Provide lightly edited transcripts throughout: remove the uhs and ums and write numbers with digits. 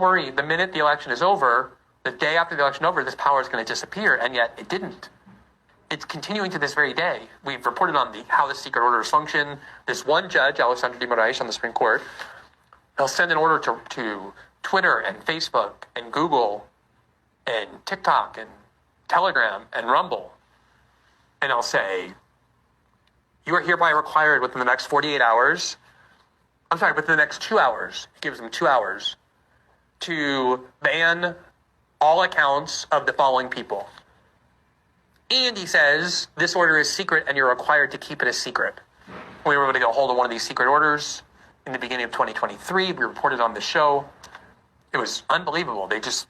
worry, the minute the election is over, the day after the election is over, this power is going to disappear, and yet it didn't. It's continuing to this very day. We've reported on how the secret orders function. This one judge, Alexandre de Morais on the Supreme Court, he'll send an order to Twitter and Facebook and Google and TikTok and Telegram and Rumble. And I'll say, you are hereby required within the next 48 hours, within the next 2 hours, he gives them 2 hours, to ban all accounts of the following people. And he says, this order is secret and you're required to keep it a secret. We were able to get a hold of one of these secret orders in the beginning of 2023. We reported on the show. It was unbelievable. It just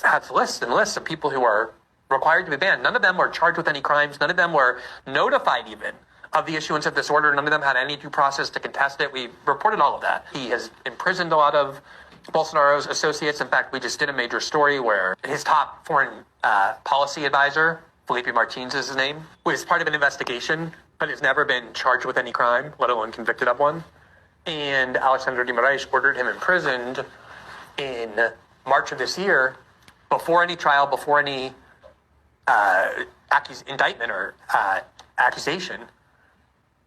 has lists and lists of people who are required to be banned. None of them were charged with any crimes. None of them were notified even of the issuance of this order. None of them had any due process to contest it. We reported all of that. He has imprisoned a lot of Bolsonaro's associates. In fact, we just did a major story where his top foreign policy advisor, Felipe Martins is his name, was part of an investigation, but has never been charged with any crime, let alone convicted of one. And Alexandre de Morais ordered him imprisoned in March of this year, before any trial, before any indictment or accusation.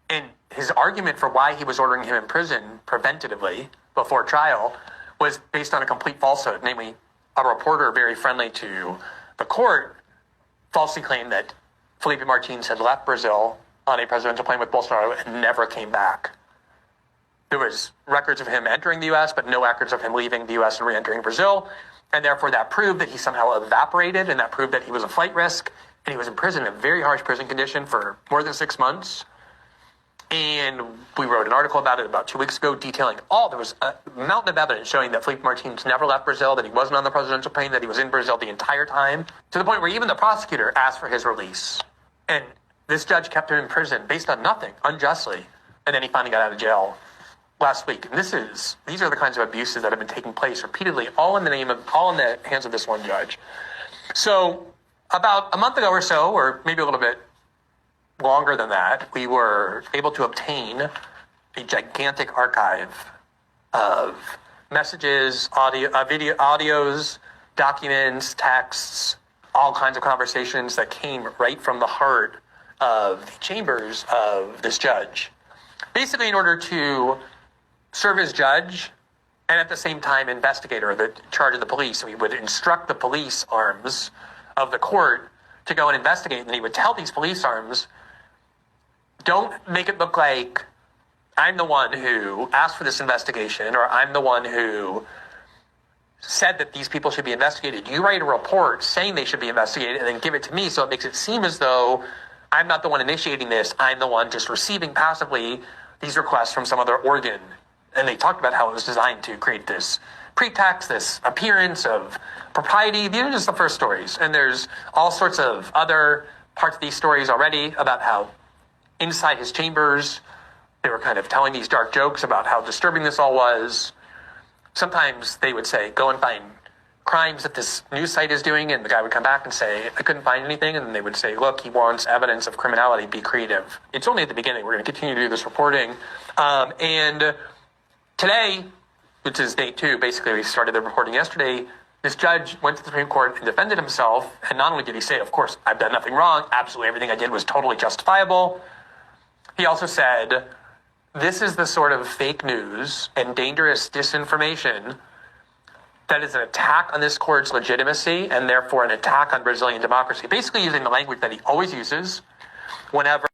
And his argument for why he was ordering him in prison preventatively before trial was based on a complete falsehood. Namely, a reporter very friendly to the court falsely claimed that Felipe Martins had left Brazil on a presidential plane with Bolsonaro and never came back. There was records of him entering the U.S., but no records of him leaving the U.S. and re-entering Brazil. And therefore, that proved that he somehow evaporated, and that proved that he was a flight risk, and he was in prison in a very harsh prison condition for more than 6 months. And we wrote an article about it about 2 weeks ago detailing there was a mountain of evidence showing that Felipe Martins never left Brazil, that he wasn't on the presidential plane, that he was in Brazil the entire time, to the point where even the prosecutor asked for his release. And this judge kept him in prison based on nothing, unjustly. And then he finally got out of jail last week. And these are the kinds of abuses that have been taking place repeatedly, all in the hands of this one judge. So about a month ago or so, or maybe a little bit longer than that, we were able to obtain a gigantic archive of messages, audios, documents, texts, all kinds of conversations that came right from the heart of the chambers of this judge. Basically, in order to serve as judge and at the same time investigator, the charge of the police, so he would instruct the police arms of the court to go and investigate, and he would tell these police arms, don't make it look like I'm the one who asked for this investigation, or I'm the one who said that these people should be investigated. You write a report saying they should be investigated and then give it to me, so it makes it seem as though I'm not the one initiating this. I'm the one just receiving passively these requests from some other organ. And they talked about how it was designed to create this pretext, this appearance of propriety. These are just the first stories. And there's all sorts of other parts of these stories already about how inside his chambers, they were kind of telling these dark jokes about how disturbing this all was. Sometimes they would say, go and find crimes that this news site is doing, and the guy would come back and say, I couldn't find anything, and then they would say, look, he wants evidence of criminality, be creative. It's only at the beginning. We're going to continue to do this reporting. And today, which is day 2, basically we started the reporting yesterday, this judge went to the Supreme Court and defended himself, and not only did he say, of course, I've done nothing wrong, absolutely everything I did was totally justifiable, he also said, this is the sort of fake news and dangerous disinformation that is an attack on this court's legitimacy and therefore an attack on Brazilian democracy. Basically using the language that he always uses whenever